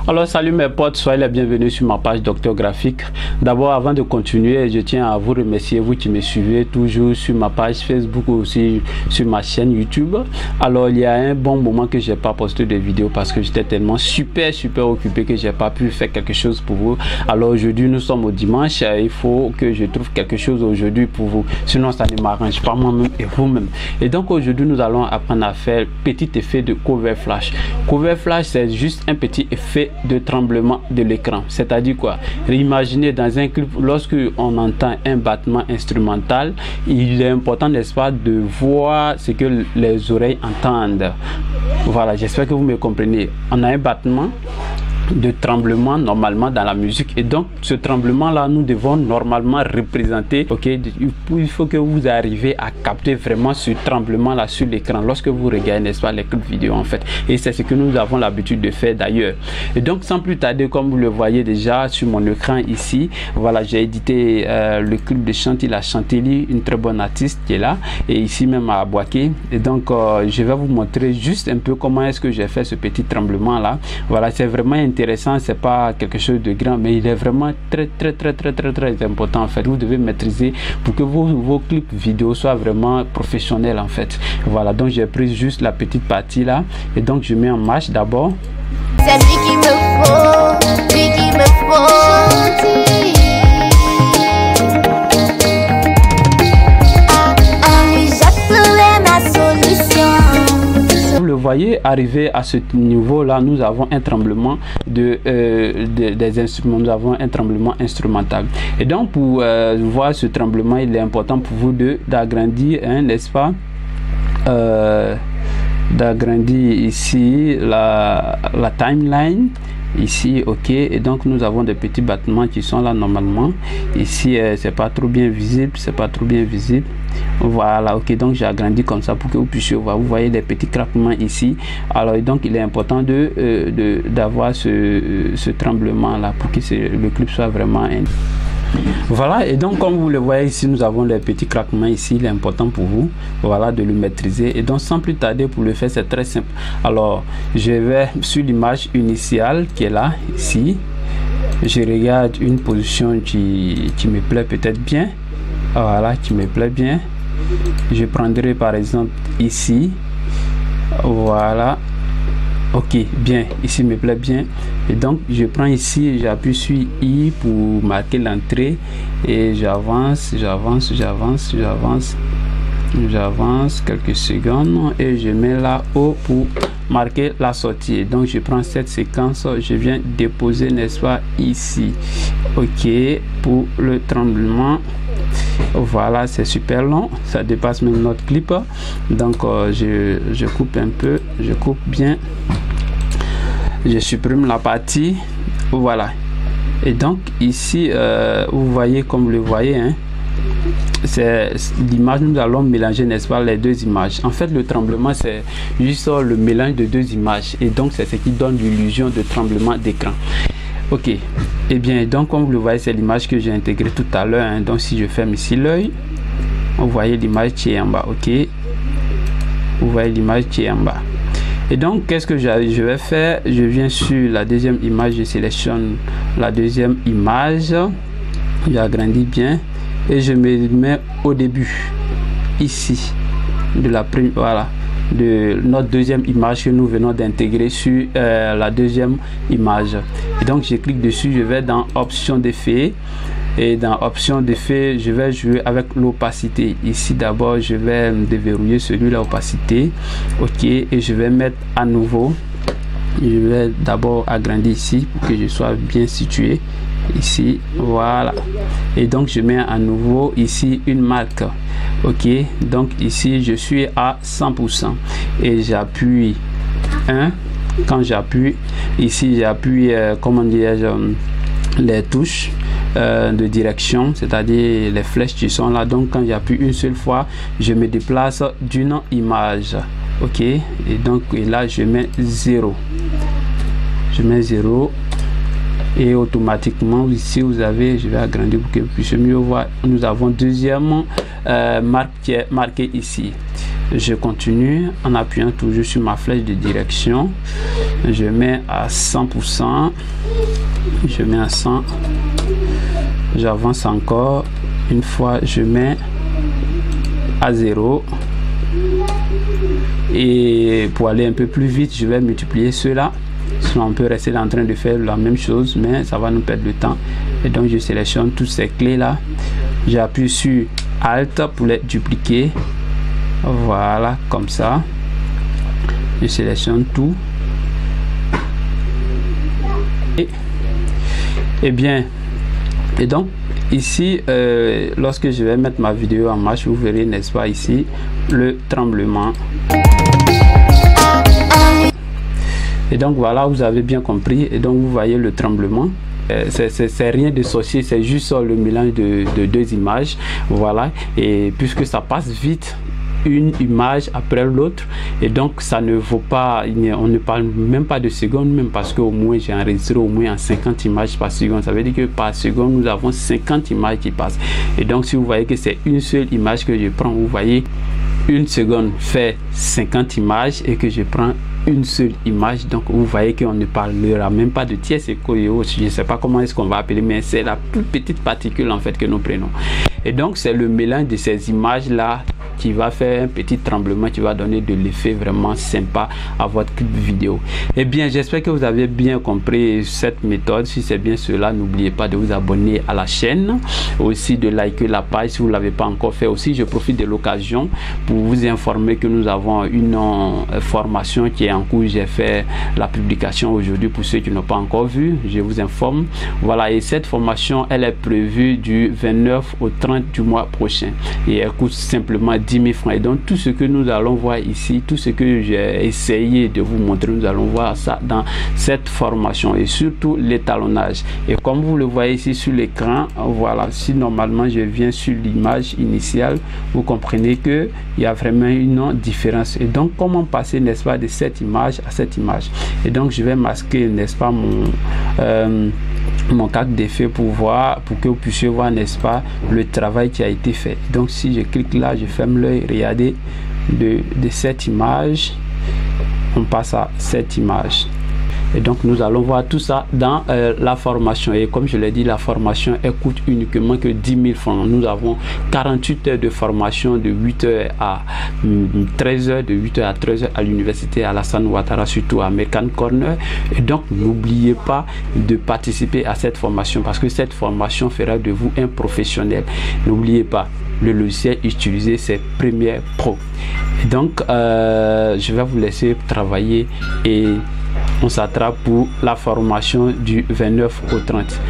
Alors salut mes potes, soyez les bienvenus sur ma page Docteur Graphique. D'abord, avant de continuer, je tiens à vous remercier, vous qui me suivez toujours sur ma page Facebook ou aussi sur ma chaîne YouTube. Alors il y a un bon moment que j'ai pas posté de vidéo parce que j'étais tellement super occupé que j'ai pas pu faire quelque chose pour vous. Alors aujourd'hui nous sommes au dimanche, il faut que je trouve quelque chose aujourd'hui pour vous, sinon ça ne m'arrange pas moi-même et vous-même. Et donc aujourd'hui nous allons apprendre à faire petit effet de cover flash. Cover flash, c'est juste un petit effet de tremblement de l'écran. C'est-à-dire quoi? Imaginez dans un clip, lorsque on entend un battement instrumental, il est important, n'est-ce pas, de voir ce que les oreilles entendent. Voilà, j'espère que vous me comprenez. On a un battement de tremblement normalement dans la musique, et donc ce tremblement là nous devons normalement représenter, ok, il faut que vous arrivez à capter vraiment ce tremblement là sur l'écran lorsque vous regardez, n'est-ce pas, les clips vidéo en fait, et c'est ce que nous avons l'habitude de faire d'ailleurs. Et donc sans plus tarder, comme vous le voyez déjà sur mon écran ici, voilà, j'ai édité le clip de Chantila Chantilly, une très bonne artiste qui est là, et ici même à Boaké. Et donc je vais vous montrer juste un peu comment est-ce que j'ai fait ce petit tremblement là. Voilà, c'est vraiment intéressant, c'est pas quelque chose de grand, mais il est vraiment très important en fait. Vous devez maîtriser pour que vos clips vidéo soient vraiment professionnels en fait. Voilà, donc j'ai pris juste la petite partie là, et donc je mets en marche d'abord. C'est lui qui me faut, lui qui me faut. Vous le voyez, arrivé à ce niveau là, nous avons un tremblement des instruments, nous avons un tremblement instrumental. Et donc pour voir ce tremblement, il est important pour vous d'agrandir, hein, n'est-ce pas, d'agrandir ici la timeline ici, ok. Et donc nous avons des petits battements qui sont là normalement ici, c'est pas trop bien visible, voilà, ok. Donc j'ai agrandi comme ça pour que vous puissiez voir. Vous voyez des petits craquements ici. Alors donc il est important d'avoir ce tremblement là pour que le clip soit vraiment voilà. Et donc comme vous le voyez ici, nous avons les petits craquements ici. Il est important pour vous, voilà, de le maîtriser. Et donc sans plus tarder, pour le faire, c'est très simple. Alors je vais sur l'image initiale qui est là ici, je regarde une position qui me plaît peut-être bien, voilà, qui me plaît bien. Je prendrai par exemple ici, voilà, ok, bien, ici me plaît bien. Et donc je prends ici, j'appuie sur I pour marquer l'entrée, et j'avance quelques secondes, et je mets là-haut pour marquer la sortie. Donc je prends cette séquence, je viens déposer, n'est-ce pas, ici, ok, pour le tremblement. Voilà, c'est super long, ça dépasse même notre clip. Donc je coupe un peu, je coupe bien, je supprime la partie, voilà. Et donc ici vous voyez, comme vous le voyez, hein, c'est l'image, nous allons mélanger, n'est-ce pas, les deux images. En fait le tremblement, c'est juste le mélange de deux images, et donc c'est ce qui donne l'illusion de tremblement d'écran. Ok, et bien donc comme vous le voyez, c'est l'image que j'ai intégrée tout à l'heure, hein. Donc si je ferme ici l'œil, vous voyez l'image qui est en bas, ok, vous voyez l'image qui est en bas. Et donc qu'est-ce que je vais faire? Je viens sur la deuxième image, je sélectionne la deuxième image, j'agrandis bien, et je me mets au début ici de la première, voilà, de notre deuxième image que nous venons d'intégrer sur la deuxième image. Et donc je clique dessus, je vais dans option d'effet, et dans option d'effet je vais jouer avec l'opacité. Ici d'abord je vais déverrouiller celui-là, opacité, ok, et je vais mettre à nouveau, je vais d'abord agrandir ici pour que je sois bien situé ici, voilà. Et donc je mets à nouveau ici une marque, ok. Donc ici je suis à 100% et j'appuie 1. Quand j'appuie ici, j'appuie comment dirais-je, les touches de direction, c'est-à-dire les flèches qui sont là. Donc quand j'appuie une seule fois, je me déplace d'une image, ok. Et donc et là je mets 0, je mets 0, et automatiquement ici vous avez, je vais agrandir pour que vous puissiez mieux voir, nous avons deuxième marque qui est marquée ici. Je continue en appuyant toujours sur ma flèche de direction, Je mets à 100%. Je mets à 100. J'avance encore. Une fois, je mets à 0. Et pour aller un peu plus vite, je vais multiplier cela. Sinon, on peut rester en train de faire la même chose, mais ça va nous perdre le temps. Et donc, je sélectionne toutes ces clés-là. J'appuie sur Alt pour les dupliquer. Voilà, comme ça. Je sélectionne tout. Et bien, et donc, ici, lorsque je vais mettre ma vidéo en marche, vous verrez, n'est-ce pas, ici, le tremblement. Et donc voilà, vous avez bien compris. Et donc vous voyez le tremblement. C'est rien de sorcier, c'est juste le mélange de deux images. Voilà. Et puisque ça passe vite, une image après l'autre, et donc ça ne vaut pas, on ne parle même pas de secondes, même parce qu'au moins j'ai enregistré au moins en 50 images par seconde. Ça veut dire que par seconde nous avons 50 images qui passent. Et donc si vous voyez que c'est une seule image que je prends, vous voyez, une seconde fait 50 images et que je prends une seule image. Donc vous voyez qu'on ne parlera même pas de tierces échos et autres. Je ne sais pas comment est-ce qu'on va appeler, mais c'est la plus petite particule en fait que nous prenons. Et donc c'est le mélange de ces images là qui va faire un petit tremblement, qui va donner de l'effet vraiment sympa à votre clip vidéo. Et bien, j'espère que vous avez bien compris cette méthode. Si c'est bien cela, n'oubliez pas de vous abonner à la chaîne, aussi de liker la page si vous ne l'avez pas encore fait. Aussi, je profite de l'occasion pour vous informer que nous avons une formation qui est en cours. J'ai fait la publication aujourd'hui pour ceux qui n'ont pas encore vu. Je vous informe. Voilà, et cette formation, elle est prévue du 29 au 30 du mois prochain. Et elle coûte simplement 10 000 francs. Et donc tout ce que nous allons voir ici, tout ce que j'ai essayé de vous montrer, nous allons voir ça dans cette formation, et surtout l'étalonnage. Et comme vous le voyez ici sur l'écran, voilà, si normalement je viens sur l'image initiale, vous comprenez que il y a vraiment une différence. Et donc comment passer, n'est-ce pas, de cette image à cette image. Et donc je vais masquer, n'est-ce pas, mon cadre d'effet pour voir, pour que vous puissiez voir, n'est-ce pas, le travail qui a été fait. Donc si je clique là, je ferme l'œil, regardez, de cette image on passe à cette image. Et donc nous allons voir tout ça dans la formation. Et comme je l'ai dit, la formation elle coûte uniquement que 10 000 francs. Nous avons 48 heures de formation de 8h à 13h, de 8h à 13h à l'université Alassane Ouattara, surtout à Mercan Corner. Et donc n'oubliez pas de participer à cette formation, parce que cette formation fera de vous un professionnel. N'oubliez pas, le logiciel utilisé c'est Premiere Pro. Et donc je vais vous laisser travailler et on s'attrape pour la formation du 29 au 30.